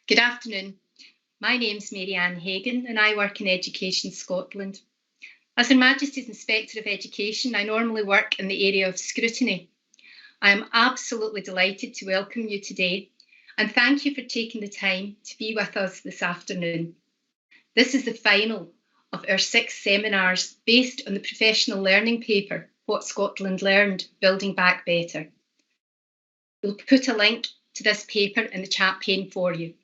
Good afternoon. My name's Mary-Ann Hagan and I work in Education Scotland. As Her Majesty's Inspector of Education, I normally work in the area of scrutiny. I am absolutely delighted to welcome you today and thank you for taking the time to be with us this afternoon. This is the final of our 6 seminars based on the professional learning paper, What Scotland Learned, Building Back Better. We'll put a link to this paper in the chat pane for you.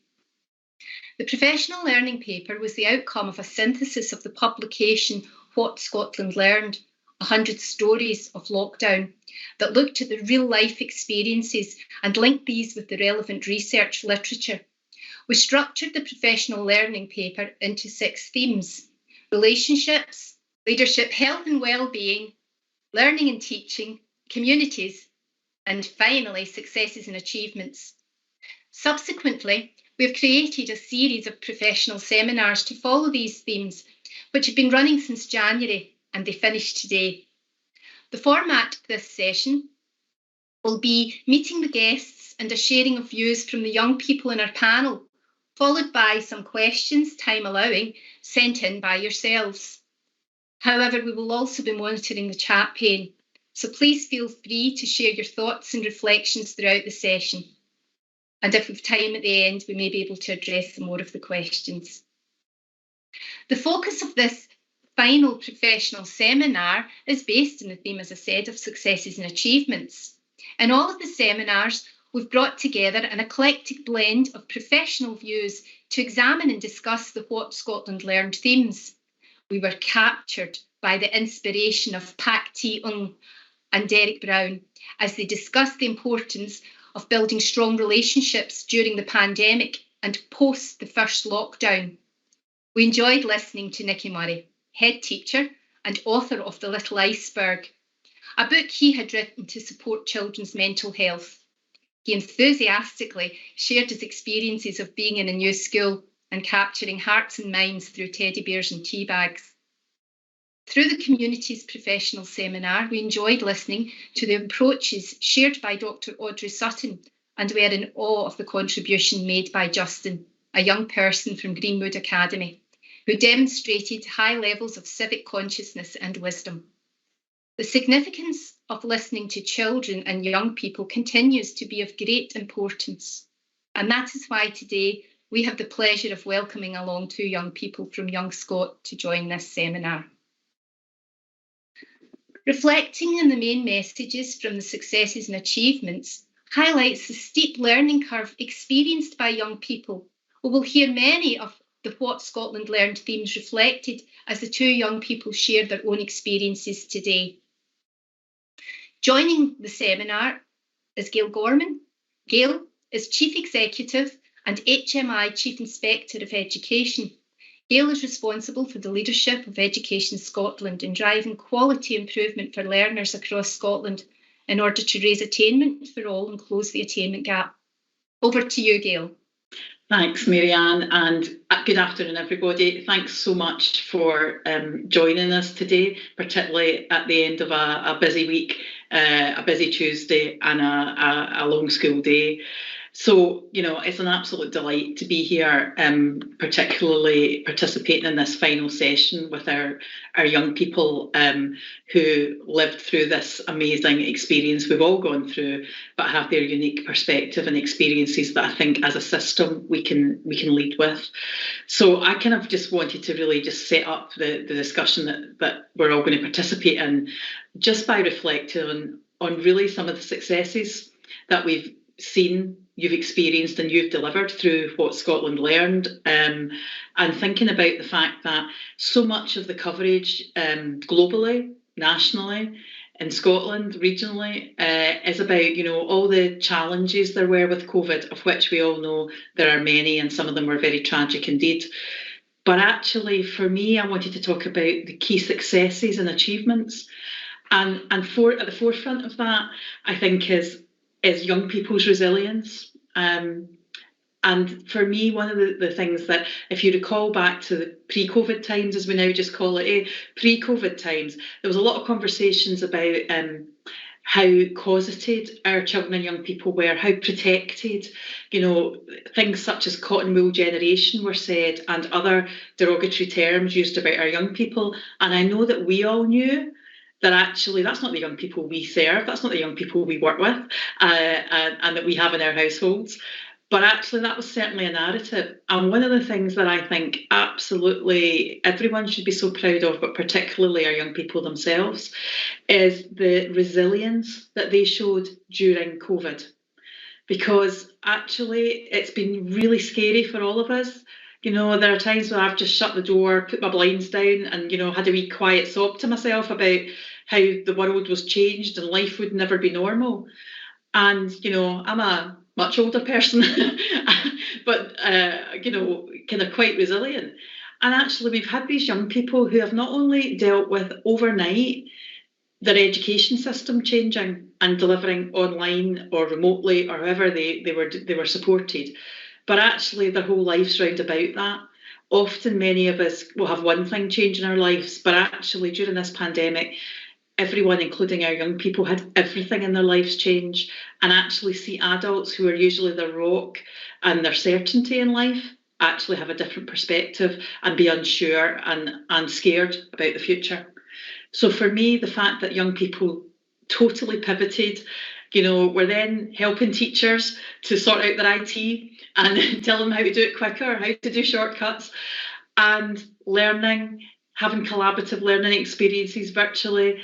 The professional learning paper was the outcome of a synthesis of the publication What Scotland Learned, 100 Stories of Lockdown, that looked at the real-life experiences and linked these with the relevant research literature. We structured the professional learning paper into 6 themes: relationships, leadership, health and well-being, learning and teaching, communities, and finally, successes and achievements. Subsequently, we have created a series of professional seminars to follow these themes, which have been running since January and they finish today. The format of this session will be meeting the guests and a sharing of views from the young people in our panel, followed by some questions, time allowing, sent in by yourselves. However, we will also be monitoring the chat pane, so please feel free to share your thoughts and reflections throughout the session. And if we've time at the end, we may be able to address some more of the questions. The focus of this final professional seminar is based on the theme, as I said, of successes and achievements. In all of the seminars, we've brought together an eclectic blend of professional views to examine and discuss the What Scotland Learned themes. We were captured by the inspiration of Pak Ti-ung and Derek Brown as they discussed the importance of building strong relationships during the pandemic and post the first lockdown. We enjoyed listening to Nicky Murray, head teacher and author of The Little Iceberg, a book he had written to support children's mental health. He enthusiastically shared his experiences of being in a new school and capturing hearts and minds through teddy bears and tea bags. Through the community's professional seminar, we enjoyed listening to the approaches shared by Dr. Audrey Sutton and were in awe of the contribution made by Justin, a young person from Greenwood Academy, who demonstrated high levels of civic consciousness and wisdom. The significance of listening to children and young people continues to be of great importance, and that is why today we have the pleasure of welcoming along 2 young people from Young Scot to join this seminar. Reflecting on the main messages from the successes and achievements highlights the steep learning curve experienced by young people. We will hear many of the What Scotland Learned themes reflected as the 2 young people share their own experiences today. Joining the seminar is Gail Gorman. Gail is Chief Executive and HMI Chief Inspector of Education. Gail is responsible for the leadership of Education Scotland in driving quality improvement for learners across Scotland in order to raise attainment for all and close the attainment gap. Over to you, Gail. Thanks, Mary-Ann, and good afternoon, everybody. Thanks so much for joining us today, particularly at the end of a busy week, a busy Tuesday and a long school day. So, it's an absolute delight to be here, particularly participating in this final session with our young people who lived through this amazing experience we've all gone through, but have their unique perspective and experiences that I think as a system we can lead with. So I kind of just wanted to really just set up the discussion that we're all going to participate in, just by reflecting on really some of the successes that we've seen, you've experienced and you've delivered through What Scotland Learned, and thinking about the fact that so much of the coverage globally, nationally, in Scotland, regionally, is about, all the challenges there were with COVID, of which we all know there are many and some of them were very tragic indeed. But actually, for me, I wanted to talk about the key successes and achievements. And at the forefront of that, I think, is young people's resilience. And for me, one of the things that, if you recall back to the pre-COVID times, as we now just call it, pre-COVID times, there was a lot of conversations about how closeted our children and young people were, how protected, things such as cotton wool generation were said and other derogatory terms used about our young people. And I know that we all knew that actually that's not the young people we serve, that's not the young people we work with and that we have in our households. But actually, that was certainly a narrative. And one of the things that I think absolutely everyone should be so proud of, but particularly our young people themselves, is the resilience that they showed during COVID. Because actually, it's been really scary for all of us. There are times where I've just shut the door, put my blinds down, and, had a wee quiet sob to myself about how the world was changed and life would never be normal. And, I'm a much older person, but, kind of quite resilient. And actually, we've had these young people who have not only dealt with overnight their education system changing and delivering online or remotely or however they were supported, but actually their whole lives round about that. Often many of us will have one thing change in our lives, but actually during this pandemic, everyone, including our young people, had everything in their lives change, and actually see adults who are usually their rock and their certainty in life actually have a different perspective and be unsure and scared about the future. So for me, the fact that young people totally pivoted, were then helping teachers to sort out their IT and tell them how to do it quicker, how to do shortcuts, and learning, having collaborative learning experiences virtually,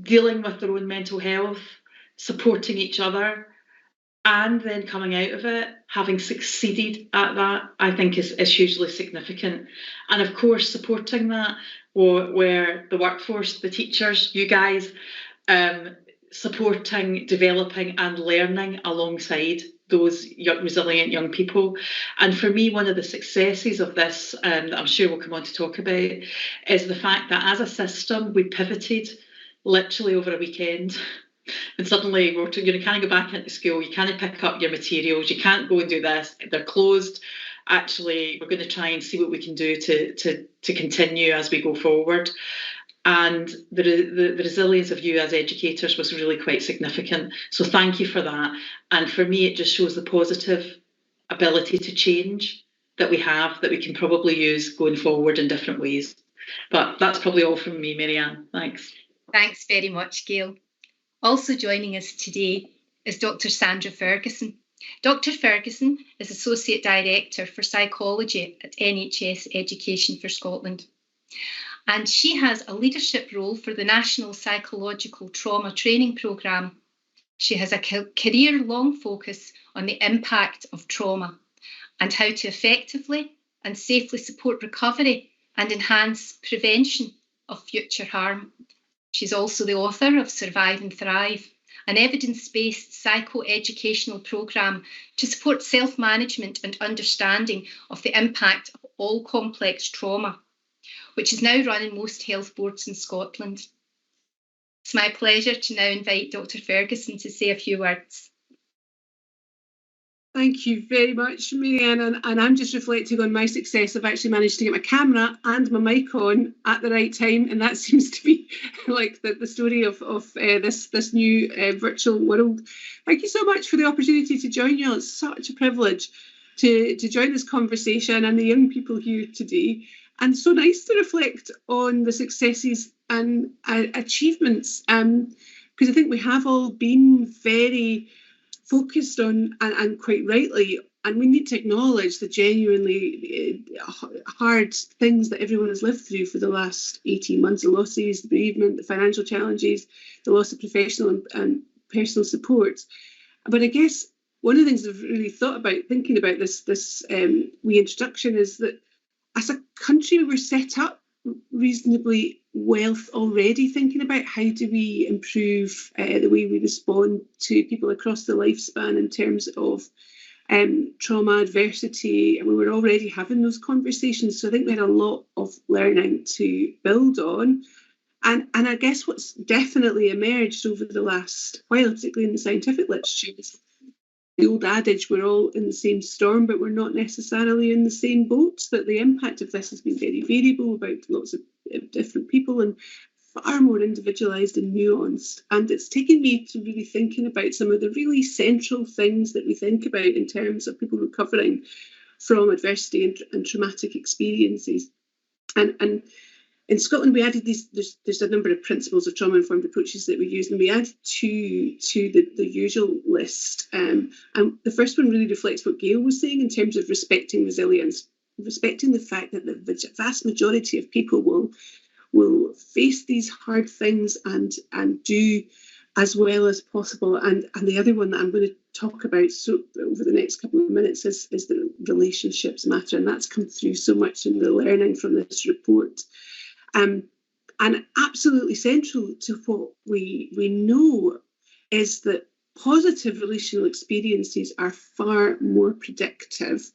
dealing with their own mental health, supporting each other, and then coming out of it, having succeeded at that, I think is hugely significant. And of course, supporting that where the workforce, the teachers, you guys, supporting, developing and learning alongside those resilient young people. And for me, one of the successes of this, that I'm sure we'll come on to talk about, is the fact that as a system, we pivoted literally over a weekend. And suddenly you can't go back into school, you can't pick up your materials, you can't go and do this, they're closed. Actually, we're going to try and see what we can do to continue as we go forward. And the resilience of you as educators was really quite significant. So thank you for that. And for me, it just shows the positive ability to change that we have, that we can probably use going forward in different ways. But that's probably all from me, Marianne. Thanks. Thanks very much, Gail. Also joining us today is Dr. Sandra Ferguson. Dr. Ferguson is Associate Director for Psychology at NHS Education for Scotland. And she has a leadership role for the National Psychological Trauma Training Programme. She has a career-long focus on the impact of trauma and how to effectively and safely support recovery and enhance prevention of future harm. She's also the author of Survive and Thrive, an evidence-based psychoeducational programme to support self-management and understanding of the impact of all complex trauma, which is now run in most health boards in Scotland. It's my pleasure to now invite Dr. Ferguson to say a few words. Thank you very much, Marianne. And I'm just reflecting on my success. I've actually managed to get my camera and my mic on at the right time. And that seems to be like the story of this new virtual world. Thank you so much for the opportunity to join you. It's such a privilege to join this conversation and the young people here today. And so nice to reflect on the successes and achievements, because I think we have all been very focused on, and quite rightly, and we need to acknowledge the genuinely hard things that everyone has lived through for the last 18 months, the losses, the bereavement, the financial challenges, the loss of professional and personal support. But I guess one of the things I've really thought about thinking about this wee introduction is that as a country, we're set up reasonably well already, thinking about how do we improve the way we respond to people across the lifespan in terms of trauma, adversity, and we were already having those conversations. So I think we had a lot of learning to build on. And I guess what's definitely emerged over the last while, particularly in the scientific literature, is the old adage, we're all in the same storm, but we're not necessarily in the same boat, that the impact of this has been very variable about lots of different people and far more individualised and nuanced. And it's taken me to really thinking about some of the really central things that we think about in terms of people recovering from adversity and traumatic experiences. And in Scotland, we added these, there's a number of principles of trauma-informed approaches that we use, and we added two to the usual list. And the first one really reflects what Gail was saying in terms of respecting resilience, respecting the fact that the vast majority of people will face these hard things and do as well as possible. And the other one that I'm going to talk about over the next couple of minutes is that relationships matter, and that's come through so much in the learning from this report. And absolutely central to what we know is that positive relational experiences are far more predictive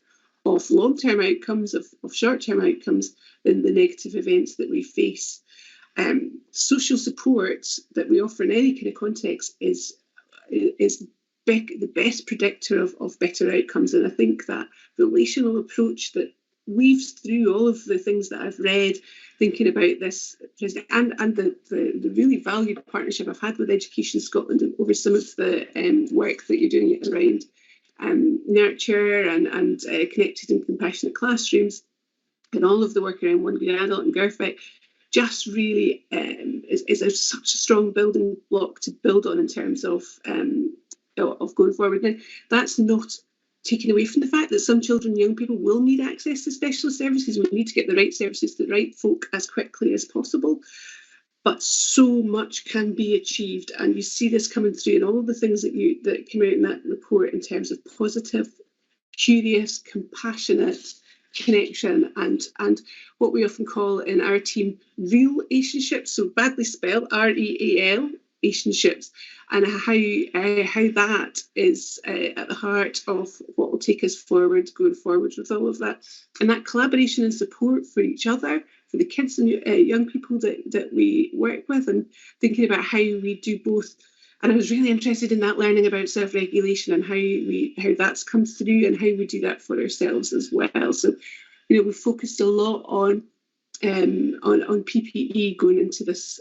of long-term outcomes, of short-term outcomes, than the negative events that we face. Social support that we offer in any kind of context is the best predictor of better outcomes. And I think that relational approach that weaves through all of the things that I've read, thinking about this, and the really valued partnership I've had with Education Scotland over some of the work that you're doing around nurture and connected and compassionate classrooms, and all of the work around One Good Adult and GIRFIC, just really is such a strong building block to build on in terms of going forward. Now, that's not taken away from the fact that some children and young people will need access to specialist services. We need to get the right services to the right folk as quickly as possible. But so much can be achieved, and you see this coming through in all of the things that came out in that report in terms of positive, curious, compassionate connection, and what we often call in our team real relationships, so badly spelled REAL relationships, and how that is at the heart of what will take us forward, going forward with all of that. And that collaboration and support for each other, for the kids and young people that we work with, and thinking about how we do both. And I was really interested in that, learning about self-regulation and how that's come through and how we do that for ourselves as well. So, we've focused a lot on PPE going into this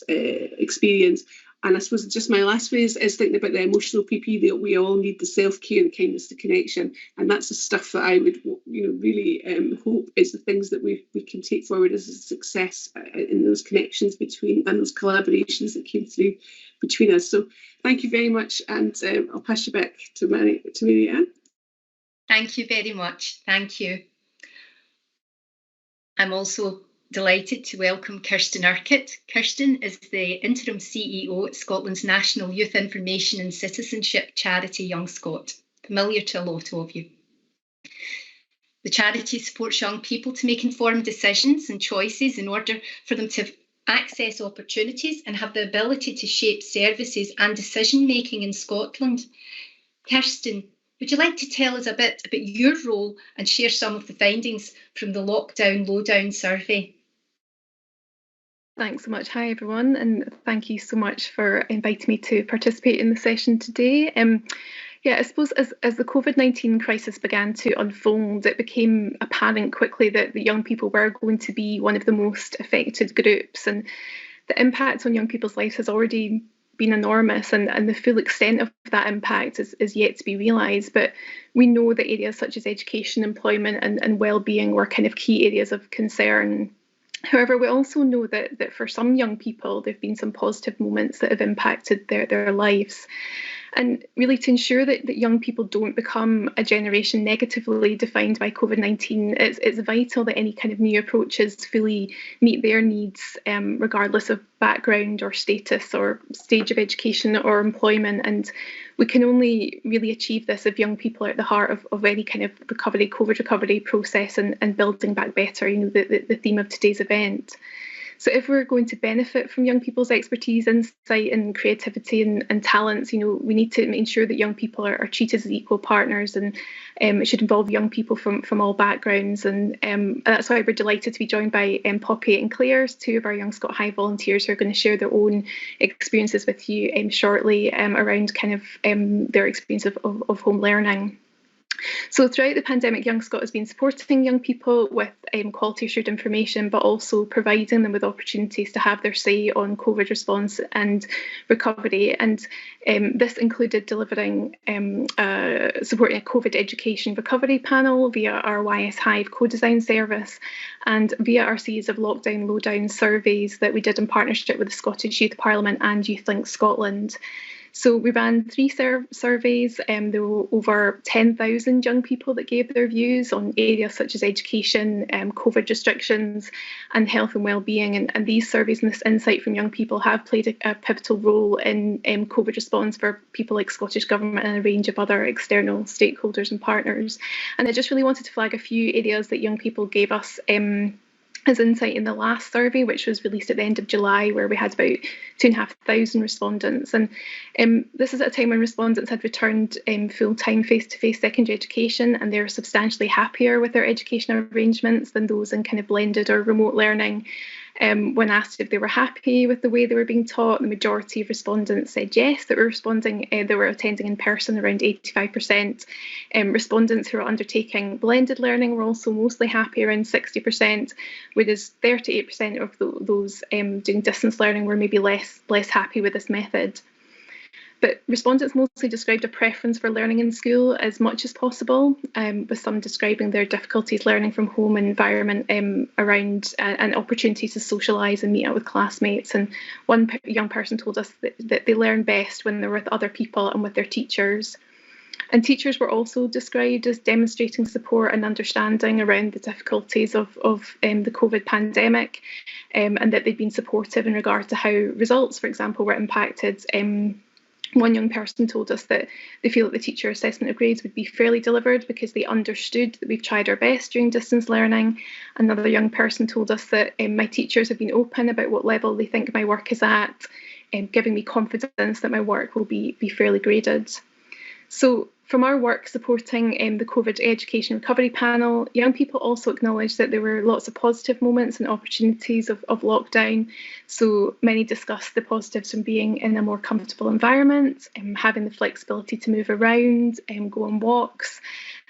experience. And I suppose just my last phase is thinking about the emotional PPE, that we all need the self-care, the kindness, the connection. And that's the stuff that I would really hope is the things that we can take forward as a success in those connections between, and those collaborations that came through between us. So thank you very much, and I'll pass you back to Mary-Ann. Thank you very much. Thank you. I'm also delighted to welcome Kirsten Arkitz. Kirsten is the interim CEO at Scotland's National Youth Information and Citizenship charity Young Scot, familiar to a lot of you. The charity supports young people to make informed decisions and choices in order for them to access opportunities and have the ability to shape services and decision making in Scotland. Kirsten, would you like to tell us a bit about your role and share some of the findings from the Lockdown Lowdown survey? Thanks so much. Hi, everyone, and thank you so much for inviting me to participate in the session today. I suppose as the COVID-19 crisis began to unfold, it became apparent quickly that the young people were going to be one of the most affected groups, and the impact on young people's lives has already been enormous, and the full extent of that impact is yet to be realised. But we know that areas such as education, employment and well-being were kind of key areas of concern. However, we also know that for some young people, there have been some positive moments that have impacted their lives. And really, to ensure that young people don't become a generation negatively defined by COVID-19, it's vital that any kind of new approaches fully meet their needs, regardless of background or status or stage of education or employment. And we can only really achieve this if young people are at the heart of any kind of COVID recovery process and building back better, the theme of today's event. So if we're going to benefit from young people's expertise, insight and creativity and talents, we need to ensure that young people are treated as equal partners, and it should involve young people from all backgrounds. And that's why we're delighted to be joined by Poppy and Claire, two of our Young Scot High volunteers, who are going to share their own experiences with you shortly around kind of their experience of home learning. So throughout the pandemic, Young Scot has been supporting young people with quality assured information, but also providing them with opportunities to have their say on COVID response and recovery. And this included delivering supporting a COVID education recovery panel via our YS Hive co-design service and via our series of lockdown lowdown surveys that we did in partnership with the Scottish Youth Parliament and YouthLink Scotland. So we ran 3 surveys. There were over 10,000 young people that gave their views on areas such as education, COVID restrictions and health and wellbeing. And these surveys and this insight from young people have played a pivotal role in COVID response for people like Scottish Government and a range of other external stakeholders and partners. And I just really wanted to flag a few areas that young people gave us as insight in the last survey, which was released at the end of July, where we had about 2,500 respondents. And this is at a time when respondents had returned full-time face-to-face secondary education, and they're substantially happier with their educational arrangements than those in kind of blended or remote learning. When asked if they were happy with the way they were being taught, the majority of respondents said yes, that they were attending in person, around 85%. Respondents who are undertaking blended learning were also mostly happy, around 60%, whereas 38% of those doing distance learning were maybe less happy with this method. But respondents mostly described a preference for learning in school as much as possible, with some describing their difficulties learning from home environment around an opportunity to socialise and meet up with classmates. And one young person told us that they learn best when they're with other people and with their teachers. And teachers were also described as demonstrating support and understanding around the difficulties of the COVID pandemic, and that they'd been supportive in regard to how results, for example, were impacted. One young person told us that they feel that the teacher assessment of grades would be fairly delivered because they understood that we've tried our best during distance learning. Another young person told us that my teachers have been open about what level they think my work is at, giving me confidence that my work will be fairly graded. So from our work supporting the COVID Education Recovery Panel, young people also acknowledged that there were lots of positive moments and opportunities of lockdown. So many discussed the positives from being in a more comfortable environment, having the flexibility to move around, go on walks.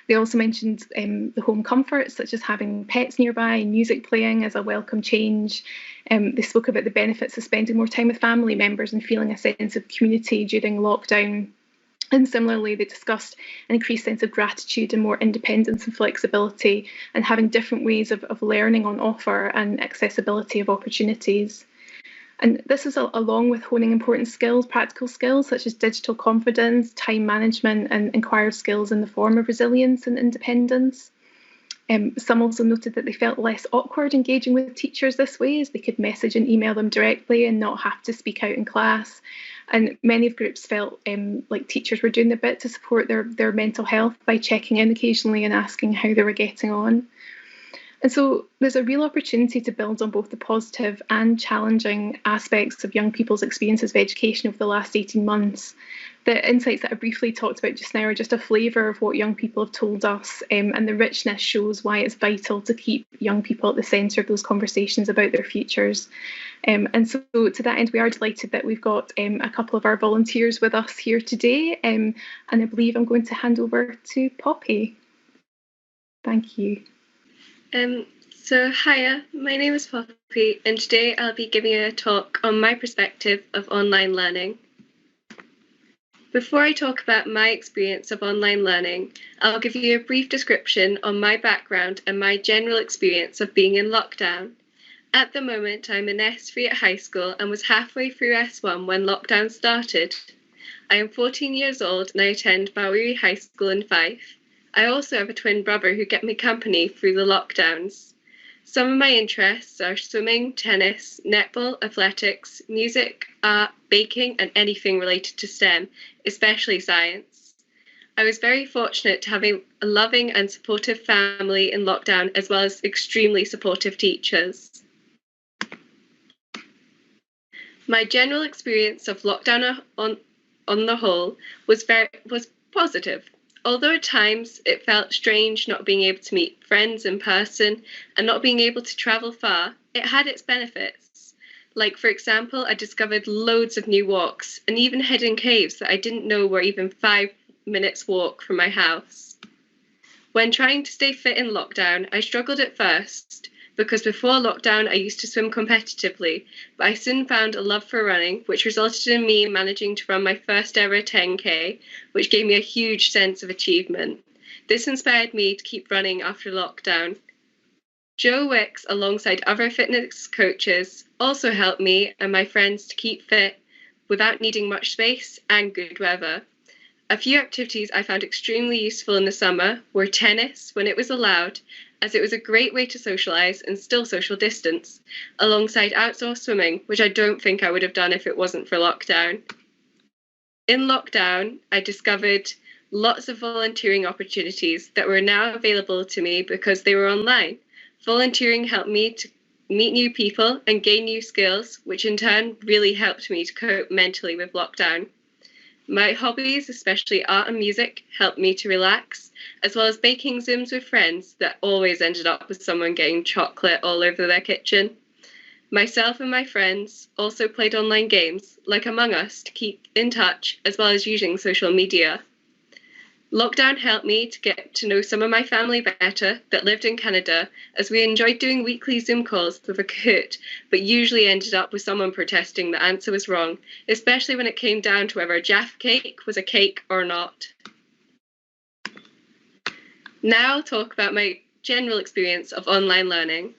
They also mentioned the home comforts, such as having pets nearby and music playing as a welcome change. They spoke about the benefits of spending more time with family members and feeling a sense of community during lockdown. And similarly, they discussed an increased sense of gratitude and more independence and flexibility, and having different ways of learning on offer and accessibility of opportunities. And this is along with honing important skills, practical skills such as digital confidence, time management, and acquired skills in the form of resilience and independence. Some also noted that they felt less awkward engaging with teachers this way, as they could message and email them directly and not have to speak out in class. And many of groups felt like teachers were doing their bit to support their mental health by checking in occasionally and asking how they were getting on. And so there's a real opportunity to build on both the positive and challenging aspects of young people's experiences of education over the last 18 months. The insights that I briefly talked about just now are just a flavour of what young people have told us, and the richness shows why it's vital to keep young people at the centre of those conversations about their futures. And so to that end, we are delighted that we've got a couple of our volunteers with us here today, and I believe I'm going to hand over to Poppy. Thank you. So hiya, my name is Poppy, and today I'll be giving a talk on my perspective of online learning. Before I talk about my experience of online learning, I'll give you a brief description on my background and my general experience of being in lockdown. At the moment, I'm in S3 at high school and was halfway through S1 when lockdown started. I am 14 years old and I attend Bowery High School in Fife. I also have a twin brother who kept me company through the lockdowns. Some of my interests are swimming, tennis, netball, athletics, music, art, baking, and anything related to STEM, especially science. I was very fortunate to have a loving and supportive family in lockdown, as well as extremely supportive teachers. My general experience of lockdown on the whole was positive. Although at times it felt strange not being able to meet friends in person and not being able to travel far, it had its benefits. Like, for example, I discovered loads of new walks and even hidden caves that I didn't know were even 5 minutes walk from my house. When trying to stay fit in lockdown, I struggled at first because before lockdown I used to swim competitively, but I soon found a love for running, which resulted in me managing to run my first ever 10K, which gave me a huge sense of achievement. This inspired me to keep running after lockdown. Joe Wicks, alongside other fitness coaches, also helped me and my friends to keep fit without needing much space and good weather. A few activities I found extremely useful in the summer were tennis when it was allowed, as it was a great way to socialise and still social distance, alongside outdoor swimming, which I don't think I would have done if it wasn't for lockdown. In lockdown, I discovered lots of volunteering opportunities that were now available to me because they were online. Volunteering helped me to meet new people and gain new skills, which in turn really helped me to cope mentally with lockdown. My hobbies, especially art and music, helped me to relax, as well as baking Zooms with friends that always ended up with someone getting chocolate all over their kitchen. Myself and my friends also played online games, like Among Us, to keep in touch, as well as using social media. Lockdown helped me to get to know some of my family better that lived in Canada, as we enjoyed doing weekly Zoom calls with a Kahoot, but usually ended up with someone protesting the answer was wrong, especially when it came down to whether a Jaffa cake was a cake or not. Now I'll talk about my general experience of online learning.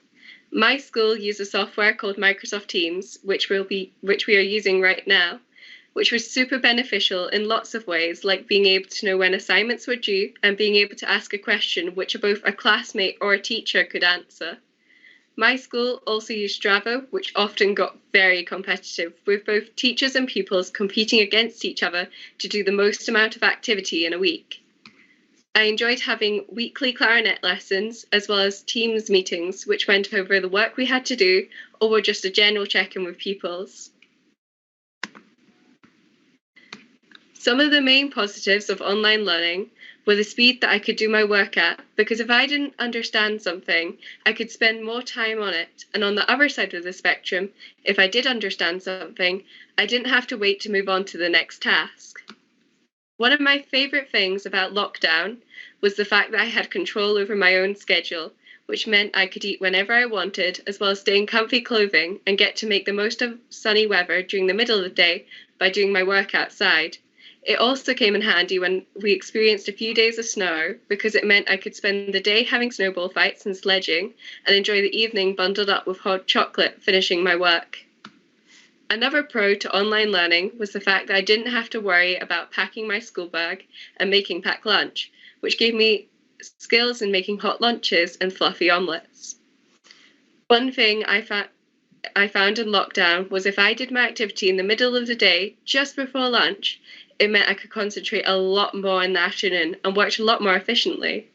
My school uses software called Microsoft Teams, which we are using right now, which was super beneficial in lots of ways, like being able to know when assignments were due and being able to ask a question which both a classmate or a teacher could answer. My school also used Strava, which often got very competitive, with both teachers and pupils competing against each other to do the most amount of activity in a week. I enjoyed having weekly clarinet lessons, as well as Teams meetings, which went over the work we had to do, or were just a general check-in with pupils. Some of the main positives of online learning were the speed that I could do my work at, because if I didn't understand something, I could spend more time on it. And on the other side of the spectrum, if I did understand something, I didn't have to wait to move on to the next task. One of my favourite things about lockdown was the fact that I had control over my own schedule, which meant I could eat whenever I wanted, as well as stay in comfy clothing and get to make the most of sunny weather during the middle of the day by doing my work outside. It also came in handy when we experienced a few days of snow, because it meant I could spend the day having snowball fights and sledging and enjoy the evening bundled up with hot chocolate finishing my work. Another pro to online learning was the fact that I didn't have to worry about packing my school bag and making packed lunch, which gave me skills in making hot lunches and fluffy omelettes. One thing I found in lockdown was if I did my activity in the middle of the day, just before lunch, it meant I could concentrate a lot more in the afternoon and worked a lot more efficiently.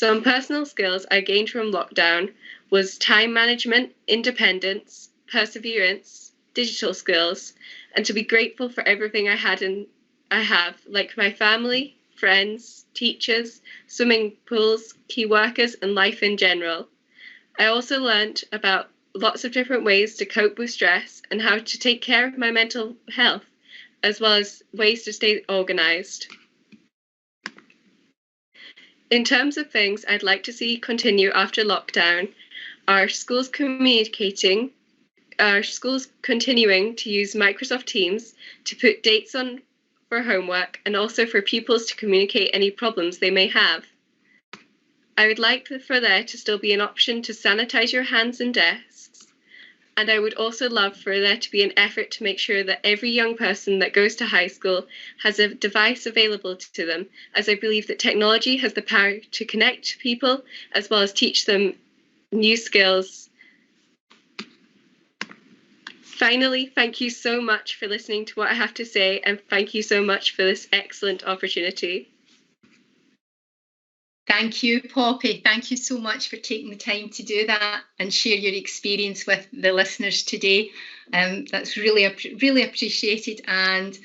Some personal skills I gained from lockdown was time management, independence, perseverance, digital skills, and to be grateful for everything I have, like my family, friends, teachers, swimming pools, key workers, and life in general. I also learned about lots of different ways to cope with stress and how to take care of my mental health, as well as ways to stay organised. In terms of things I'd like to see continue after lockdown, are schools continuing to use Microsoft Teams to put dates on for homework and also for pupils to communicate any problems they may have. I would like for there to still be an option to sanitize your hands and desks, and I would also love for there to be an effort to make sure that every young person that goes to high school has a device available to them, as I believe that technology has the power to connect people as well as teach them new skills. Finally, thank you so much for listening to what I have to say, and thank you so much for this excellent opportunity. Thank you, Poppy. Thank you so much for taking the time to do that and share your experience with the listeners today. That's really appreciated, and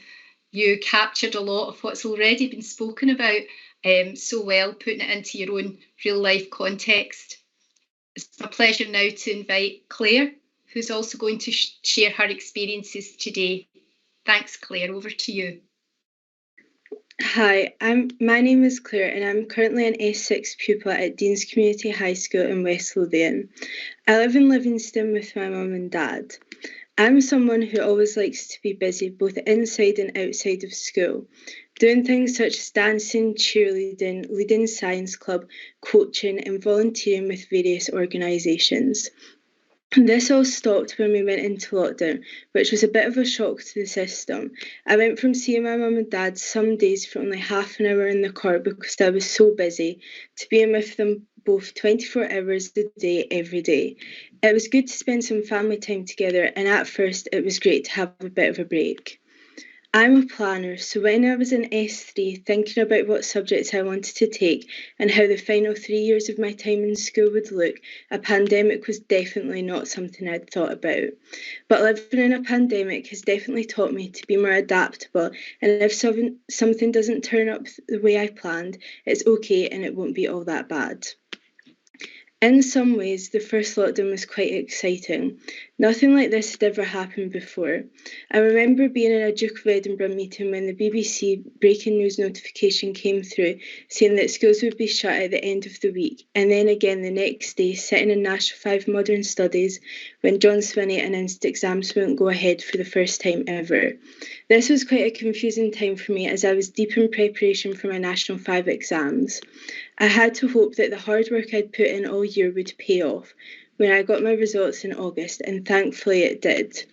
you captured a lot of what's already been spoken about so well, putting it into your own real life context. It's a pleasure now to invite Claire, who's also going to share her experiences today. Thanks, Claire. Over to you. Hi, my name is Claire and I'm currently an S6 pupil at Dean's Community High School in West Lothian. I live in Livingston with my mum and dad. I'm someone who always likes to be busy both inside and outside of school, doing things such as dancing, cheerleading, leading science club, coaching and volunteering with various organisations. This all stopped when we went into lockdown, which was a bit of a shock to the system. I went from seeing my mum and dad some days for only half an hour in the car because I was so busy, to being with them both 24 hours a day, every day. It was good to spend some family time together, and at first it was great to have a bit of a break. I'm a planner, so when I was in S3 thinking about what subjects I wanted to take and how the final 3 years of my time in school would look, a pandemic was definitely not something I'd thought about. But living in a pandemic has definitely taught me to be more adaptable, and if something doesn't turn up the way I planned, it's okay and it won't be all that bad. In some ways, the first lockdown was quite exciting. Nothing like this had ever happened before. I remember being in a Duke of Edinburgh meeting when the BBC breaking news notification came through, saying that schools would be shut at the end of the week, and then again the next day sitting in National 5 Modern Studies when John Swinney announced exams wouldn't go ahead for the first time ever. This was quite a confusing time for me as I was deep in preparation for my National 5 exams. I had to hope that the hard work I'd put in all year would pay off when I got my results in August, and thankfully it did.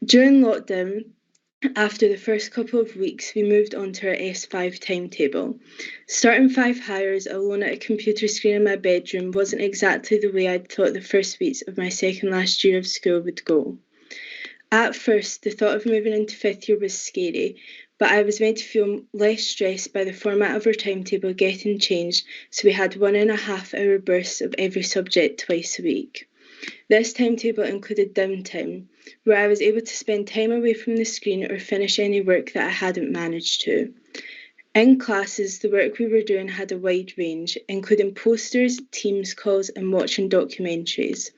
During lockdown, after the first couple of weeks, we moved on to our S5 timetable. Starting 5 hours alone at a computer screen in my bedroom wasn't exactly the way I'd thought the first weeks of my second last year of school would go. At first, the thought of moving into 5th year was scary, but I was meant to feel less stressed by the format of our timetable getting changed, so we had 1.5 hour bursts of every subject twice a week. This timetable included downtime, where I was able to spend time away from the screen or finish any work that I hadn't managed to. In classes, the work we were doing had a wide range, including posters, Teams calls, and watching documentaries.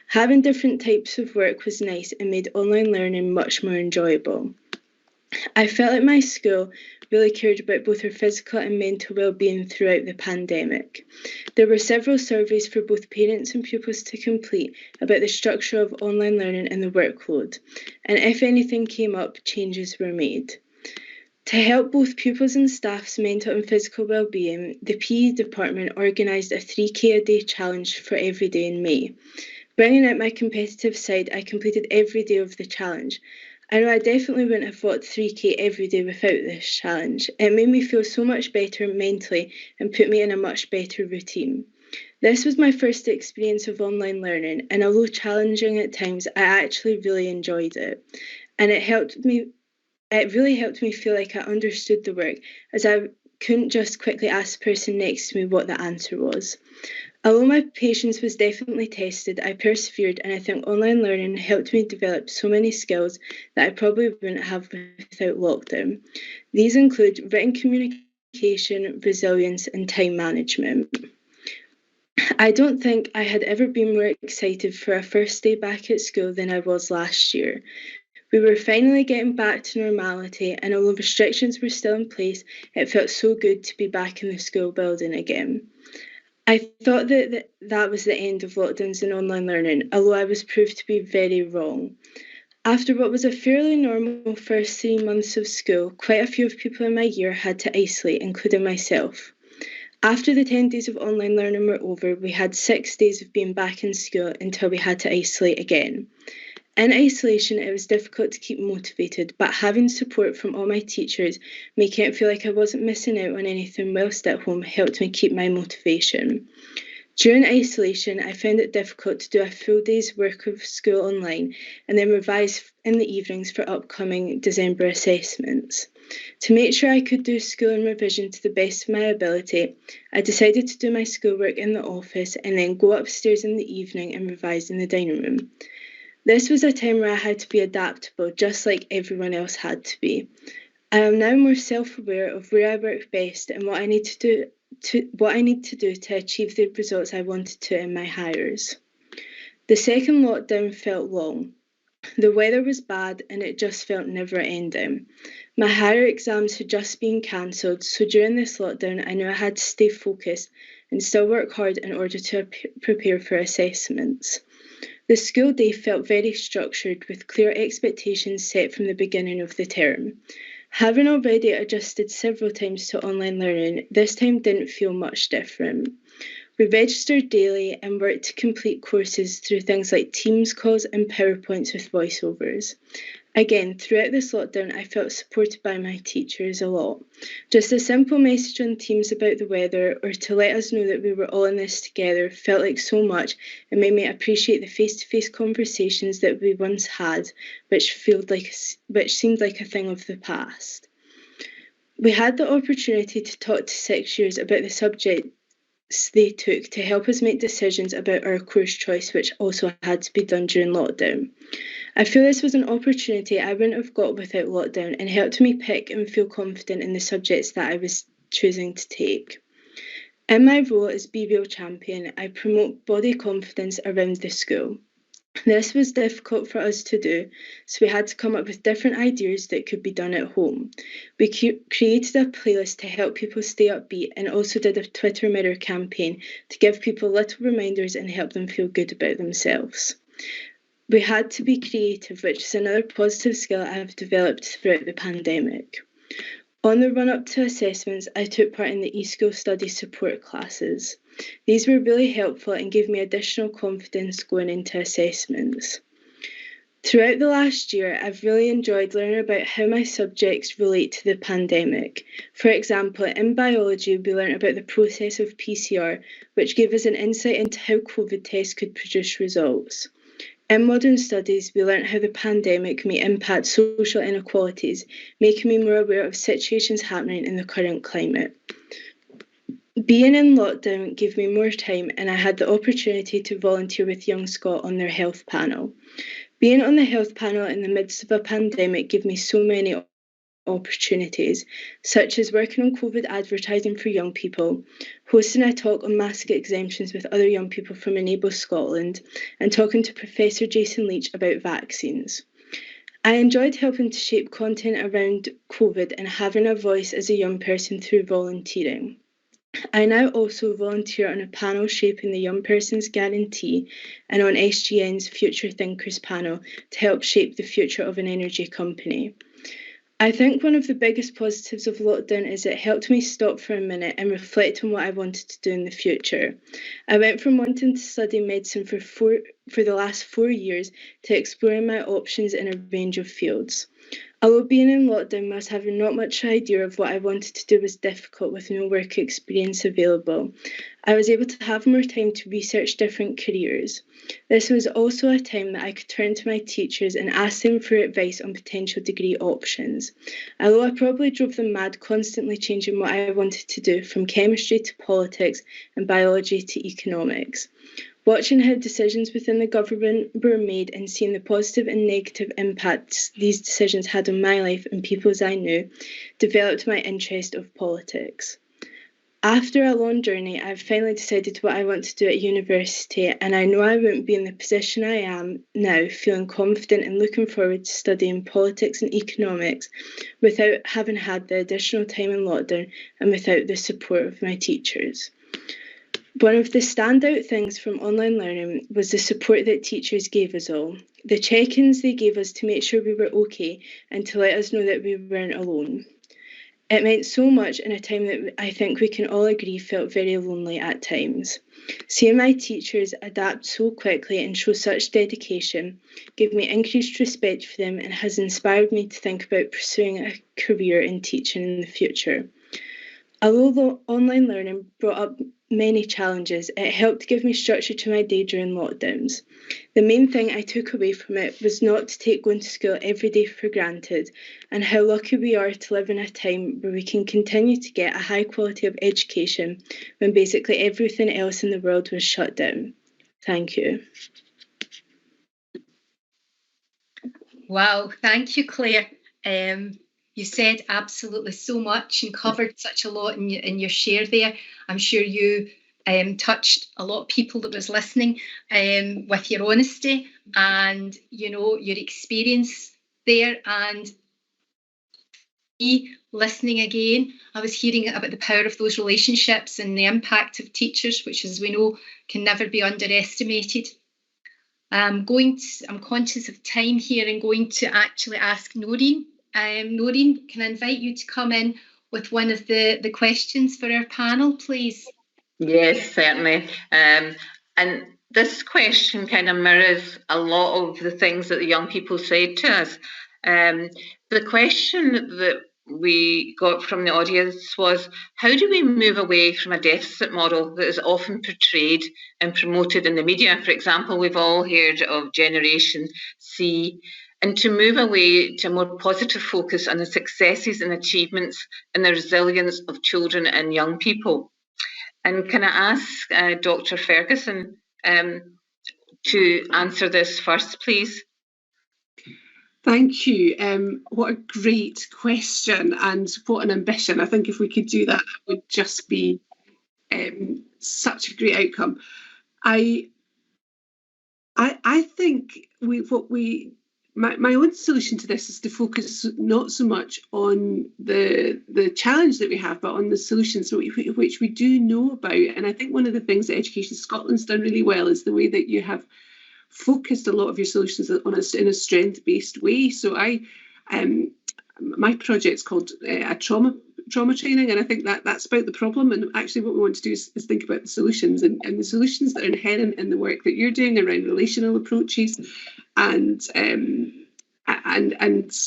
Having different types of work was nice and made online learning much more enjoyable. I felt like my school really cared about both our physical and mental well-being throughout the pandemic. There were several surveys for both parents and pupils to complete about the structure of online learning and the workload, and if anything came up, changes were made. To help both pupils and staff's mental and physical well-being, the PE department organised a 3K a day challenge for every day in May. Bringing out my competitive side, I completed every day of the challenge. I know I definitely wouldn't have walked 3K every day without this challenge. It made me feel so much better mentally and put me in a much better routine. This was my first experience of online learning, and although challenging at times, I actually really enjoyed it. And it really helped me feel like I understood the work, as I couldn't just quickly ask the person next to me what the answer was. Although my patience was definitely tested, I persevered, and I think online learning helped me develop so many skills that I probably wouldn't have without lockdown. These include written communication, resilience, and time management. I don't think I had ever been more excited for a first day back at school than I was last year. We were finally getting back to normality, and although restrictions were still in place, it felt so good to be back in the school building again. I thought that was the end of lockdowns and online learning, although I was proved to be very wrong. After what was a fairly normal first 3 months of school, quite a few of people in my year had to isolate, including myself. After the 10 days of online learning were over, we had 6 days of being back in school until we had to isolate again. In isolation, it was difficult to keep motivated, but having support from all my teachers, making it feel like I wasn't missing out on anything whilst at home, helped me keep my motivation. During isolation, I found it difficult to do a full day's work of school online and then revise in the evenings for upcoming December assessments. To make sure I could do school and revision to the best of my ability, I decided to do my schoolwork in the office and then go upstairs in the evening and revise in the dining room. This was a time where I had to be adaptable, just like everyone else had to be. I am now more self-aware of where I work best and what I need to do to achieve the results I wanted to in my hires. The second lockdown felt long. The weather was bad and it just felt never ending. My higher exams had just been cancelled, so during this lockdown I knew I had to stay focused and still work hard in order to prepare for assessments. The school day felt very structured, with clear expectations set from the beginning of the term. Having already adjusted several times to online learning, this time didn't feel much different. We registered daily and worked to complete courses through things like Teams calls and PowerPoints with voiceovers. Again, throughout this lockdown, I felt supported by my teachers a lot. Just a simple message on Teams about the weather or to let us know that we were all in this together felt like so much and made me appreciate the face-to-face conversations that we once had, which seemed like a thing of the past. We had the opportunity to talk to 6-years about the subjects they took to help us make decisions about our course choice, which also had to be done during lockdown. I feel this was an opportunity I wouldn't have got without lockdown and helped me pick and feel confident in the subjects that I was choosing to take. In my role as BBL champion, I promote body confidence around the school. This was difficult for us to do, so we had to come up with different ideas that could be done at home. We created a playlist to help people stay upbeat and also did a Twitter mirror campaign to give people little reminders and help them feel good about themselves. We had to be creative, which is another positive skill I have developed throughout the pandemic. On the run-up to assessments, I took part in the eSchool study support classes. These were really helpful and gave me additional confidence going into assessments. Throughout the last year, I've really enjoyed learning about how my subjects relate to the pandemic. For example, in biology, we learned about the process of PCR, which gave us an insight into how COVID tests could produce results. In modern studies, we learned how the pandemic may impact social inequalities, making me more aware of situations happening in the current climate. Being in lockdown gave me more time and I had the opportunity to volunteer with Young Scot on their health panel. Being on the health panel in the midst of a pandemic gave me so many opportunities, such as working on COVID advertising for young people, hosting a talk on mask exemptions with other young people from Enable Scotland, and talking to Professor Jason Leach about vaccines. I enjoyed helping to shape content around COVID and having a voice as a young person through volunteering. I now also volunteer on a panel shaping the Young Person's Guarantee and on SGN's Future Thinkers panel to help shape the future of an energy company. I think one of the biggest positives of lockdown is it helped me stop for a minute and reflect on what I wanted to do in the future. I went from wanting to study medicine for the last 4 years to exploring my options in a range of fields. Although being in lockdown whilst having not much idea of what I wanted to do was difficult with no work experience available, I was able to have more time to research different careers. This was also a time that I could turn to my teachers and ask them for advice on potential degree options. Although I probably drove them mad constantly changing what I wanted to do from chemistry to politics and biology to economics. Watching how decisions within the government were made and seeing the positive and negative impacts these decisions had on my life and people's I knew, developed my interest of politics. After a long journey, I've finally decided what I want to do at university, and I know I wouldn't be in the position I am now, feeling confident and looking forward to studying politics and economics without having had the additional time in lockdown and without the support of my teachers. One of the standout things from online learning was the support that teachers gave us all. The check-ins they gave us to make sure we were okay and to let us know that we weren't alone. It meant so much in a time that I think we can all agree felt very lonely at times. Seeing my teachers adapt so quickly and show such dedication gave me increased respect for them and has inspired me to think about pursuing a career in teaching in the future. Although online learning brought up many challenges, it helped give me structure to my day during lockdowns. The main thing I took away from it was not to take going to school every day for granted and how lucky we are to live in a time where we can continue to get a high quality of education when basically everything else in the world was shut down. Thank you. Wow, thank you, Claire. You said absolutely so much and covered such a lot in your share there. I'm sure you touched a lot of people that was listening with your honesty and, you know, your experience there. And me listening again, I was hearing about the power of those relationships and the impact of teachers, which, as we know, can never be underestimated. I'm conscious of time here and going to actually ask Noreen. Noreen, can I invite you to come in with one of the questions for our panel, please? Yes, certainly. And this question kind of mirrors a lot of the things that the young people said to us. The question that we got from the audience was, how do we move away from a deficit model that is often portrayed and promoted in the media? For example, we've all heard of Generation C, and to move away to a more positive focus on the successes and achievements and the resilience of children and young people. And can I ask Dr. Ferguson to answer this first, please? Thank you. What a great question and what an ambition. I think if we could do that, it would just be such a great outcome. I think my own solution to this is to focus not so much on the challenge that we have, but on the solutions which we do know about. And I think one of the things that Education Scotland's done really well is the way that you have focused a lot of your solutions on in a strength-based way. So my project's called a trauma training, and I think that's about the problem. And actually, what we want to do is think about the solutions and the solutions that are inherent in the work that you're doing around relational approaches and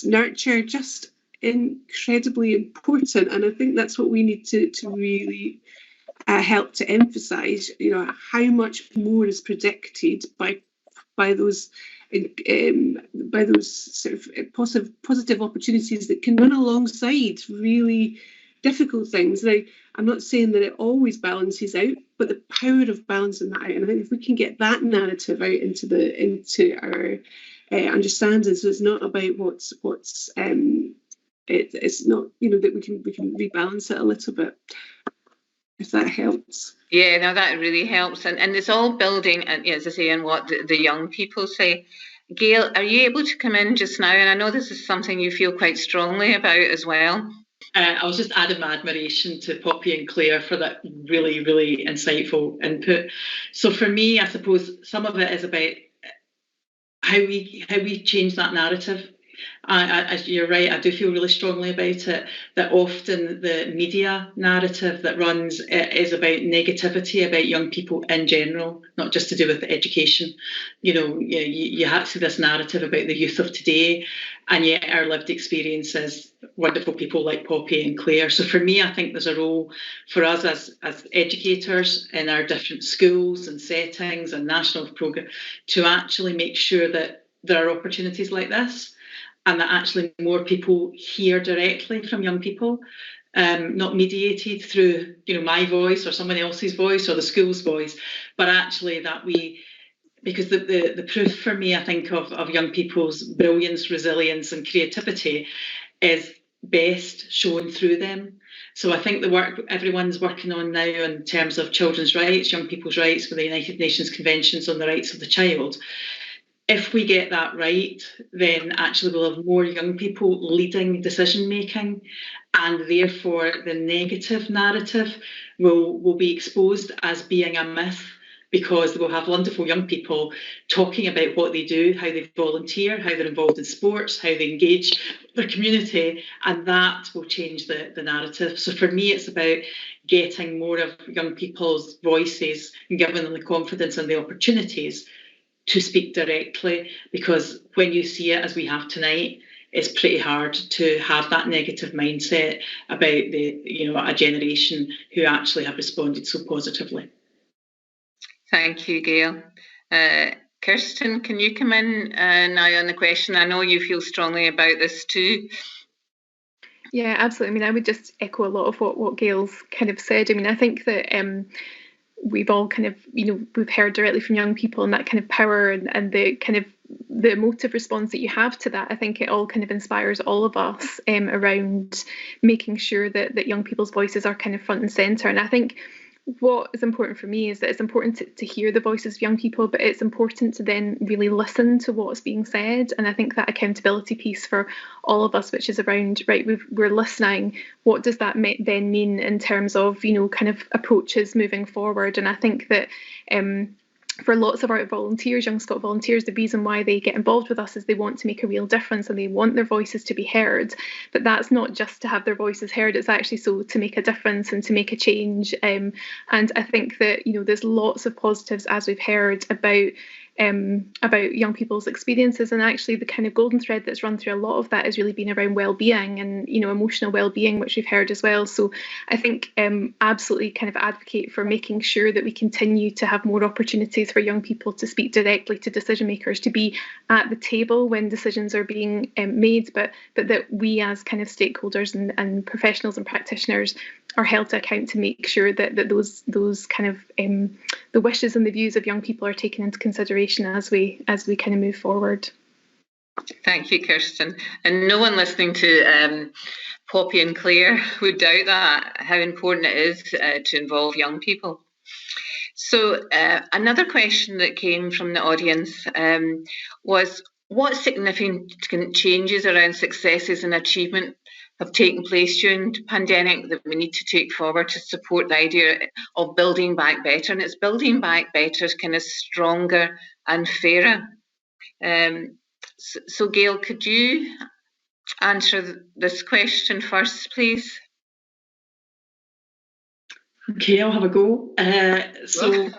nurture, just incredibly important. And I think that's what we need to really help to emphasise. You know, how much more is predicted by those sort of positive opportunities that can run alongside really difficult things. Now, I'm not saying that it always balances out, but the power of balancing that out, and I think if we can get that narrative out into our understanding, so it's not about what's it's not, you know, that we can rebalance it a little bit, if that helps. Yeah, no, that really helps. And it's all building, as I say, on what the young people say. Gail, are you able to come in just now? And I know this is something you feel quite strongly about as well. I was just adding my admiration to Poppy and Claire for that really, really insightful input. So for me, I suppose some of it is about how we change that narrative. You're right, I do feel really strongly about it, that often the media narrative that runs is about negativity about young people in general, not just to do with education. You know, you have to see this narrative about the youth of today, and yet our lived experience is wonderful people like Poppy and Claire. So for me, I think there's a role for us as educators in our different schools and settings and national programme to actually make sure that there are opportunities like this, and that actually more people hear directly from young people, not mediated through, you know, my voice or someone else's voice or the school's voice, but actually that because the proof for me, I think, of young people's brilliance, resilience and creativity is best shown through them. So I think the work everyone's working on now in terms of children's rights, young people's rights with the United Nations Conventions on the Rights of the Child, if we get that right, then actually we'll have more young people leading decision making, and therefore the negative narrative will be exposed as being a myth, because we'll have wonderful young people talking about what they do, how they volunteer, how they're involved in sports, how they engage their community, and that will change the narrative. So for me, it's about getting more of young people's voices and giving them the confidence and the opportunities to speak directly, because when you see it as we have tonight, it's pretty hard to have that negative mindset about a generation who actually have responded so positively. Thank you, Gail. Kirsten, can you come in now on the question? I know you feel strongly about this too. Yeah, absolutely. I mean, I would just echo a lot of what Gail's kind of said. I mean, I think that we've all kind of, we've heard directly from young people, and that kind of power and the kind of the emotive response that you have to that. I think it all kind of inspires all of us around making sure that young people's voices are kind of front and centre. And I think what is important for me is that it's important to hear the voices of young people, but it's important to then really listen to what's being said. And I think that accountability piece for all of us, which is around, right, we're listening, what does that then mean in terms of, you know, kind of approaches moving forward? And I think that for lots of our volunteers, Young Scot volunteers, the reason why they get involved with us is they want to make a real difference and they want their voices to be heard. But that's not just to have their voices heard, it's actually so to make a difference and to make a change. And I think that, you know, there's lots of positives, as we've heard, about young people's experiences, and actually the kind of golden thread that's run through a lot of that has really been around well-being and, you know, emotional well-being, which we've heard as well. So I think absolutely kind of advocate for making sure that we continue to have more opportunities for young people to speak directly to decision makers, to be at the table when decisions are being made, but that we as kind of stakeholders and professionals and practitioners are held to account to make sure that those kind of the wishes and the views of young people are taken into consideration as we kind of move forward. Thank you, Kirsten. And no one listening to Poppy and Claire would doubt that, how important it is to involve young people. So another question that came from the audience was, what significant changes around successes and achievement have taken place during the pandemic that we need to take forward to support the idea of building back better? And it's building back better is kind of stronger and fairer. So Gail, could you answer this question first, please? Okay, I'll have a go. So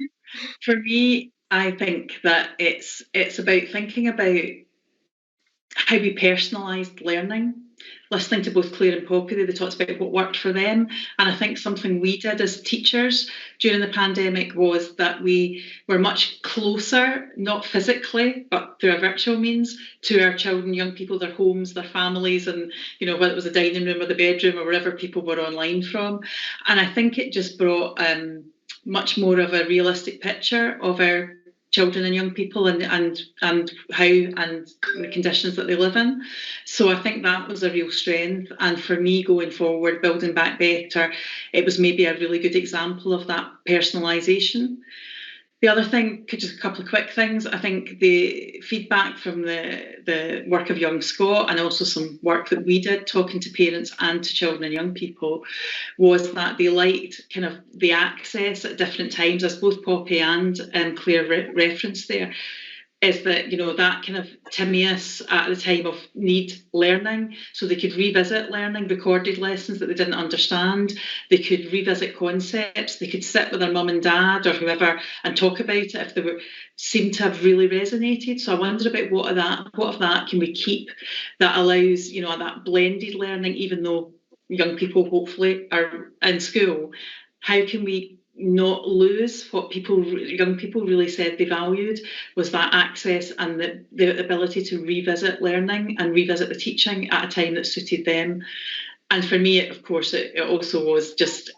for me, I think that it's about thinking about how we personalised learning. Listening to both Claire and Poppy, they talked about what worked for them. And I think something we did as teachers during the pandemic was that we were much closer, not physically, but through a virtual means, to our children, young people, their homes, their families, and, you know, whether it was the dining room or the bedroom or wherever people were online from. And I think it just brought much more of a realistic picture of our children and young people and how and the conditions that they live in. So I think that was a real strength. And for me, going forward, building back better, it was maybe a really good example of that personalisation. The other thing, just a couple of quick things, I think the feedback from the work of Young Scot and also some work that we did talking to parents and to children and young people was that they liked kind of the access at different times, as both Poppy and Claire referenced there, is that, you know, that kind of Timaeus at the time of need learning, so they could revisit learning, recorded lessons that they didn't understand, they could revisit concepts, they could sit with their mum and dad or whoever and talk about it if they seemed to have really resonated. So I wondered about what of that can we keep that allows, you know, that blended learning, even though young people hopefully are in school. How can we not lose what young people really said they valued, was that access and the ability to revisit learning and revisit the teaching at a time that suited them. And for me, of course, it also was just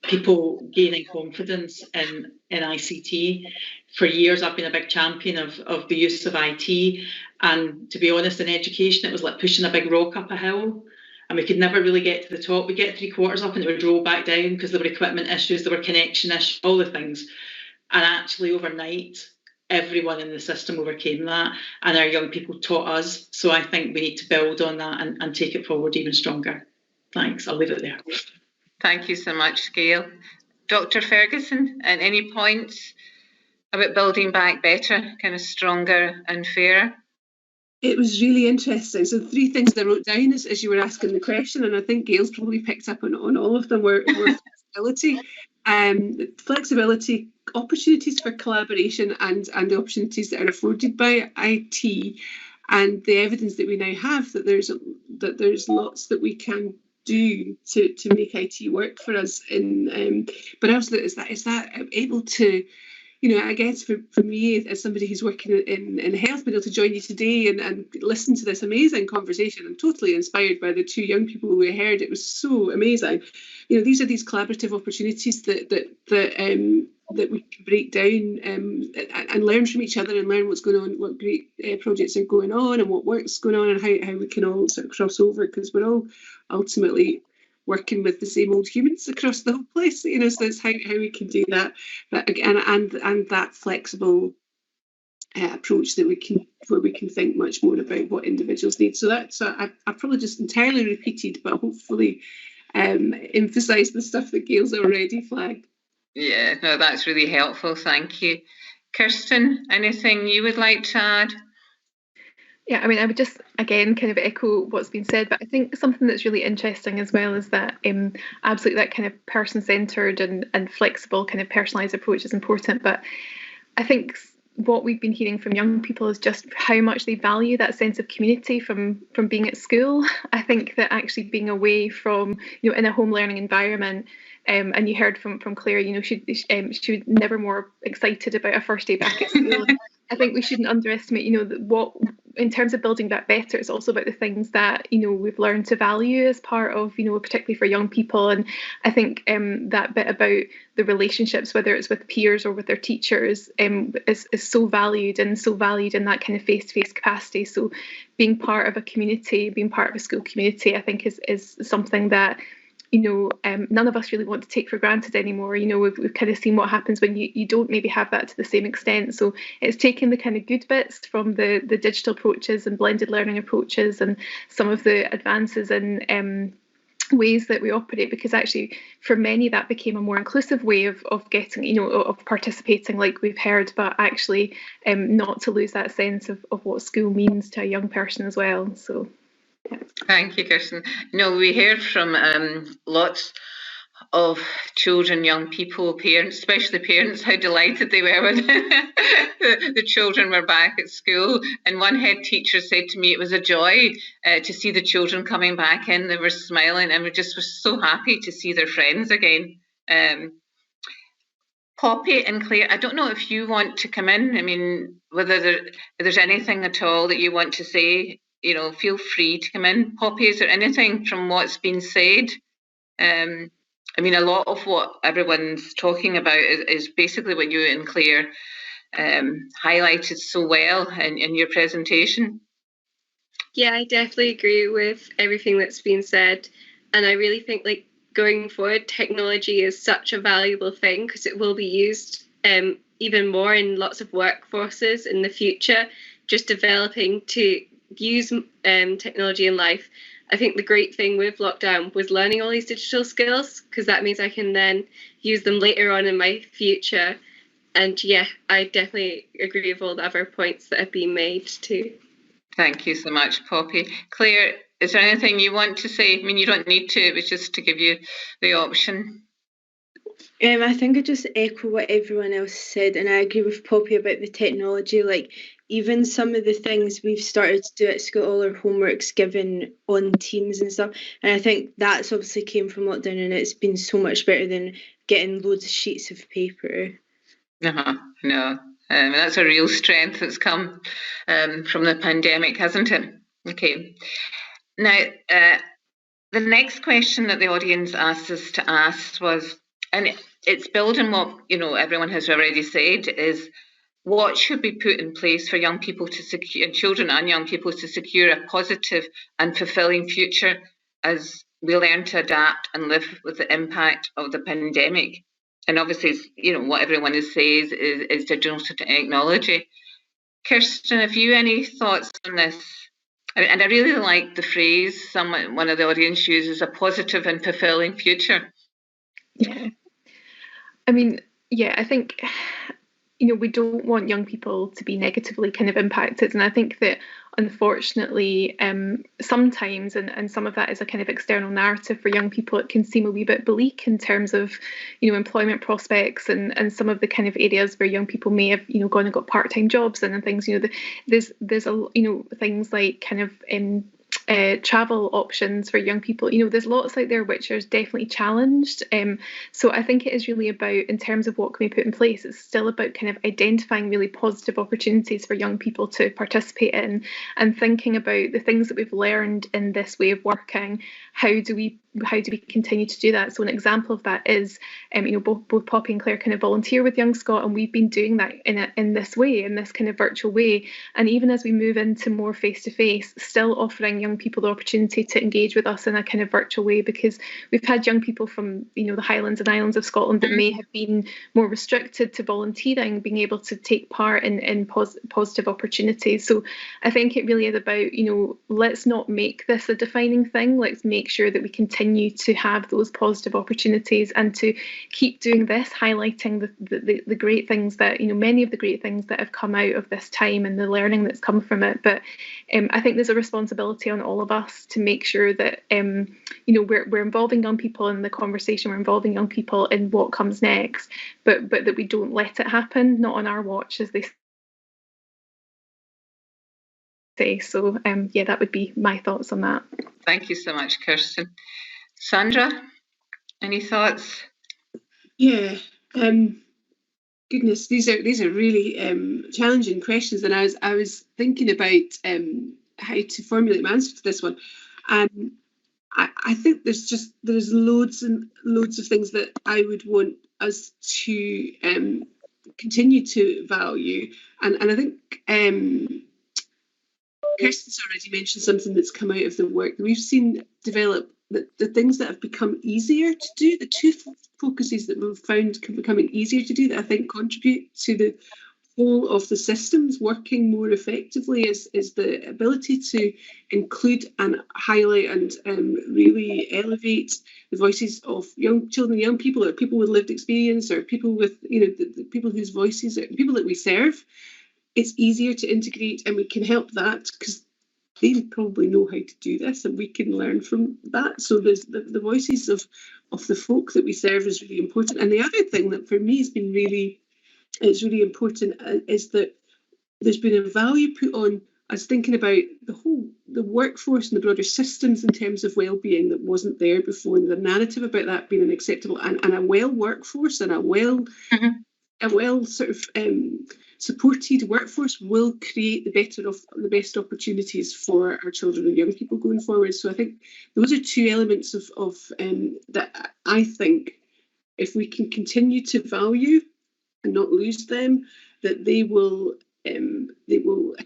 people gaining confidence in ICT. For years, I've been a big champion of the use of IT. And to be honest, in education, it was like pushing a big rock up a hill. And we could never really get to the top. We get 3/4 up and it would roll back down because there were equipment issues, there were connection issues, all the things. And actually overnight, everyone in the system overcame that, and our young people taught us. So I think we need to build on that and take it forward even stronger. Thanks, I'll leave it there. Thank you so much, Gail. Dr. Ferguson, and any points about building back better, kind of stronger and fairer? It was really interesting. So 3 things that I wrote down as you were asking the question, and I think Gail's probably picked up on all of them, were flexibility, opportunities for collaboration and the opportunities that are afforded by IT, and the evidence that we now have that there's lots that we can do to make IT work for us. But also is that able to, you know, I guess for me, as somebody who's working in health, being able to join you today and listen to this amazing conversation, I'm totally inspired by the 2 young people we heard. It was so amazing. You know, these are these collaborative opportunities that we can break down and learn from each other and learn what's going on, what great projects are going on and what work's going on and how we can all sort of cross over, because we're all ultimately working with the same old humans across the whole place. You know, so it's how we can do that, and that flexible approach that we can think much more about what individuals need. So that's I probably just entirely repeated, but hopefully emphasised the stuff that Gail's already flagged. Yeah, no, that's really helpful. Thank you. Kirsten, anything you would like to add? Yeah, I mean, I would just, again, kind of echo what's been said, but I think something that's really interesting as well is that absolutely that kind of person-centred and flexible kind of personalised approach is important. But I think what we've been hearing from young people is just how much they value that sense of community from being at school. I think that actually being away from, you know, in a home learning environment, and you heard from Claire, you know, she was never more excited about a first day back at school. I think we shouldn't underestimate, you know, what in terms of building that better, it's also about the things that, you know, we've learned to value as part of, you know, particularly for young people. And I think that bit about the relationships, whether it's with peers or with their teachers, is so valued in that kind of face-to-face capacity. So being part of a community, being part of a school community, I think is something that, you know, none of us really want to take for granted anymore. You know, we've kind of seen what happens when you don't maybe have that to the same extent. So it's taking the kind of good bits from the digital approaches and blended learning approaches and some of the advances in ways that we operate, because actually for many that became a more inclusive way of getting, you know, of participating, like we've heard, but actually not to lose that sense of what school means to a young person as well. So. Yeah. Thank you, Kirsten. No, we heard from lots of children, young people, parents, especially parents, how delighted they were when the children were back at school. And one head teacher said to me it was a joy to see the children coming back in. They were smiling and were so happy to see their friends again. Poppy and Claire, I don't know if you want to come in. I mean, whether there's anything at all that you want to say. You know, feel free to come in. Poppy, is there anything from what's been said? I mean, a lot of what everyone's talking about is basically what you and Claire highlighted so well in your presentation. Yeah, I definitely agree with everything that's been said. And I really think, like, going forward, technology is such a valuable thing because it will be used even more in lots of workforces in the future, just developing to use technology in life. I think the great thing with lockdown was learning all these digital skills, because that means I can then use them later on in my future. And yeah, I definitely agree with all the other points that have been made too. Thank you so much, Poppy. Claire, is there anything you want to say? I mean, you don't need to, it was just to give you the option. I think I just echo what everyone else said, and I agree with Poppy about the technology. Like, even some of the things we've started to do at school, all our homework's given on Teams and stuff, and I think that's obviously came from lockdown, and it's been so much better than getting loads of sheets of paper. No, that's a real strength that's come from the pandemic, hasn't it? Okay. Now, the next question that the audience asked us to ask was, and it's building what, you know, everyone has already said, is what should be put in place for young people to secure, and children and young people to secure a positive and fulfilling future as we learn to adapt and live with the impact of the pandemic. And obviously, you know, what everyone is says is digital technology. Kirsten, have you any thoughts on this? And I really like the phrase one of the audience uses, a positive and fulfilling future. Yeah. I mean, yeah, I think, you know, we don't want young people to be negatively kind of impacted. And I think that, unfortunately, sometimes, and some of that is a kind of external narrative for young people, it can seem a wee bit bleak in terms of, you know, employment prospects and some of the kind of areas where young people may have, you know, gone and got part-time jobs and things. You know, there's a, you know, things like kind of travel options for young people. You know, there's lots out there which are definitely challenged. So I think it is really about, in terms of what can we put in place, it's still about kind of identifying really positive opportunities for young people to participate in, and thinking about the things that we've learned in this way of working. How do we how do we continue to do that? So an example of that is, both Poppy and Claire kind of volunteer with Young Scot, and we've been doing that in this way, in this kind of virtual way. And even as we move into more face-to-face, still offering young people the opportunity to engage with us in a kind of virtual way, because we've had young people from, the Highlands and Islands of Scotland that may have been more restricted to volunteering, being able to take part in positive opportunities. So I think it really is about, let's not make this a defining thing. Let's make sure that we continue to have those positive opportunities and to keep doing this, highlighting the great things that, many of the great things that have come out of this time and the learning that's come from it. But I think there's a responsibility on all of us to make sure that, we're involving young people in the conversation, we're involving young people in what comes next, but that we don't let it happen, not on our watch, as they say. So that would be my thoughts on that. Thank you so much, Kirsten. Sandra, any thoughts? Yeah, goodness, these are really challenging questions, and I was thinking about how to formulate my answer to this one. I think there's loads and loads of things that I would want us to continue to value, and I think Kirsten's already mentioned something that's come out of the work that we've seen develop, the things that have become easier to do, the two focuses that we've found becoming easier to do that I think contribute to the whole of the systems working more effectively is the ability to include and highlight and really elevate the voices of young children, young people, or people with lived experience, or people with, the people whose voices, people that we serve. It's easier to integrate, and we can help that because they probably know how to do this, and we can learn from that. So there's the voices of the folk that we serve is really important. And the other thing that for me has been really important is that there's been a value put on us thinking about the workforce and the broader systems in terms of well-being that wasn't there before, and the narrative about that being unacceptable, and a well workforce and a well sort of supported workforce will create the best opportunities for our children and young people going forward. So I think those are two elements of that I think if we can continue to value and not lose them, that they will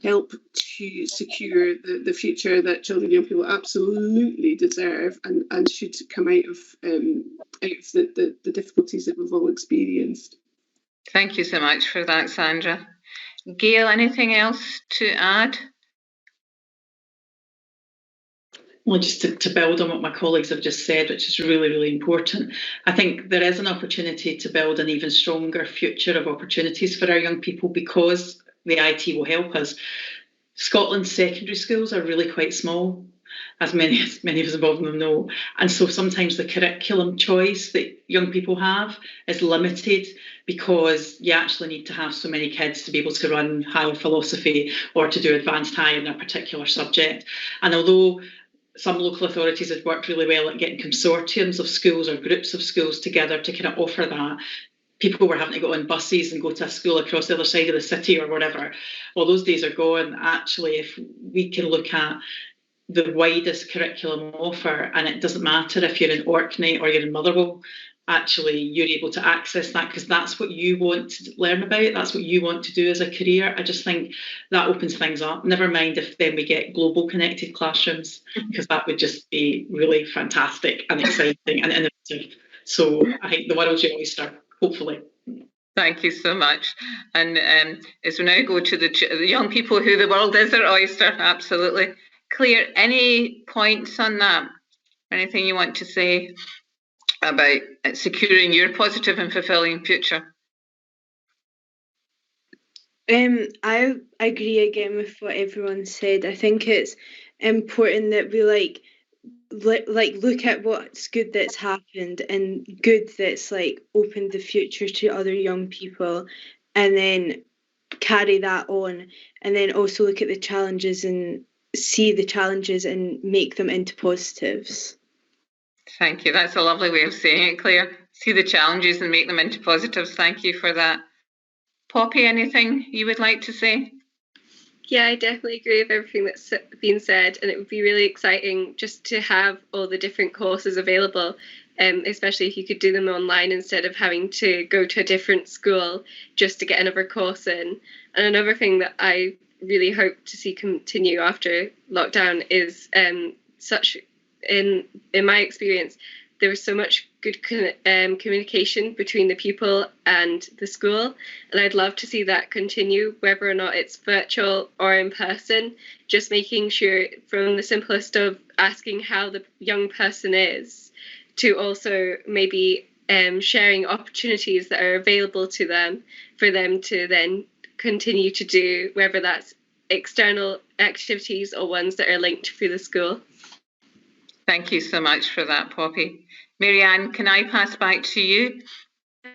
help to secure the future that children and young people absolutely deserve and should come out of the difficulties that we've all experienced. Thank you so much for that, Sandra. Gail, anything else to add? Well, just to build on what my colleagues have just said, which is really, really important, I think there is an opportunity to build an even stronger future of opportunities for our young people because the IT will help us. Scotland's secondary schools are really quite small, as many of us involved in them know. And so sometimes the curriculum choice that young people have is limited because you actually need to have so many kids to be able to run higher philosophy or to do advanced higher in a particular subject. And although some local authorities have worked really well at getting consortiums of schools or groups of schools together to kind of offer that, people were having to go on buses and go to a school across the other side of the city or whatever. Well, those days are gone. Actually, if we can look at the widest curriculum offer, and it doesn't matter if you're in Orkney or you're in Motherwell, actually you're able to access that because that's what you want to learn about, that's what you want to do as a career. I just think that opens things up. Never mind if then we get global connected classrooms, because that would just be really fantastic and exciting and innovative. So I think the world's your oyster, hopefully. Thank you so much. And as we now go to the young people who the world is their oyster, absolutely. Claire, any points on that? Anything you want to say about securing your positive and fulfilling future? I agree again with what everyone said. I think it's important that we look at what's good that's happened and good that's opened the future to other young people, and then carry that on, and then also look at the challenges and see the challenges and make them into positives. Thank you. That's a lovely way of saying it, Claire. See the challenges and make them into positives. Thank you for that. Poppy, anything you would like to say? Yeah, I definitely agree with everything that's been said, and it would be really exciting just to have all the different courses available, especially if you could do them online instead of having to go to a different school just to get another course in. And another thing that I really hope to see continue after lockdown is in my experience, there was so much good communication between the pupil and the school, and I'd love to see that continue, whether or not it's virtual or in person, just making sure from the simplest of asking how the young person is to also maybe sharing opportunities that are available to them for them to then continue to do, whether that's external activities or ones that are linked through the school. Thank you so much for that, Poppy. Marianne, can I pass back to you?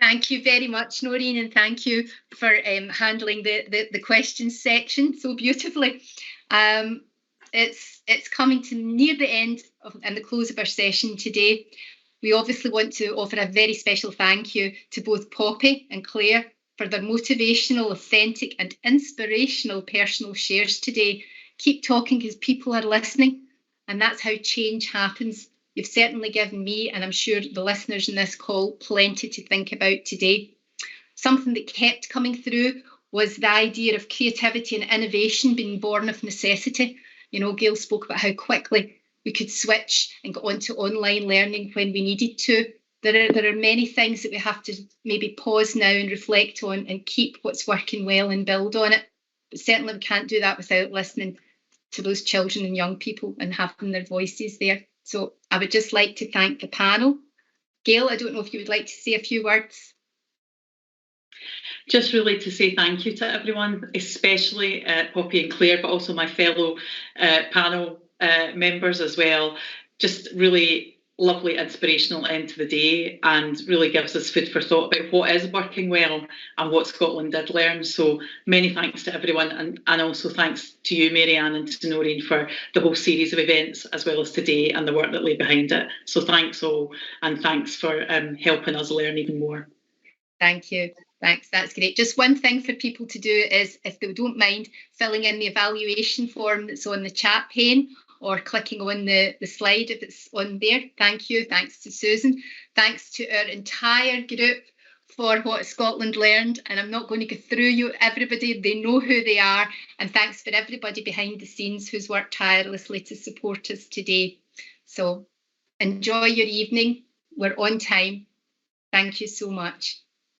Thank you very much, Noreen, and thank you for handling the questions section so beautifully. It's coming to near the end and the close of our session today. We obviously want to offer a very special thank you to both Poppy and Claire for their motivational, authentic and inspirational personal shares today. Keep talking because people are listening, and that's how change happens. You've certainly given me, and I'm sure the listeners in this call, plenty to think about today. Something that kept coming through was the idea of creativity and innovation being born of necessity. You know, Gail spoke about how quickly we could switch and go on to online learning when we needed to. There are many things that we have to maybe pause now and reflect on and keep what's working well and build on it. But certainly we can't do that without listening to those children and young people and having their voices there. So I would just like to thank the panel. Gail, I don't know if you would like to say a few words. Just really to say thank you to everyone, especially Poppy and Claire, but also my fellow panel members as well. Just really lovely, inspirational end to the day, and really gives us food for thought about what is working well and what Scotland did learn. So many thanks to everyone, and also thanks to you, Marianne, and to Noreen for the whole series of events, as well as today and the work that lay behind it. So thanks all, and thanks for helping us learn even more. Thank you. Thanks, that's great. Just one thing for people to do is, if they don't mind, filling in the evaluation form that's on the chat pane, or clicking on the slide if it's on there. Thank you. Thanks to Susan. Thanks to our entire group for what Scotland learned. And I'm not going to go through you everybody. They know who they are. And thanks for everybody behind the scenes who's worked tirelessly to support us today. So enjoy your evening. We're on time. Thank you so much.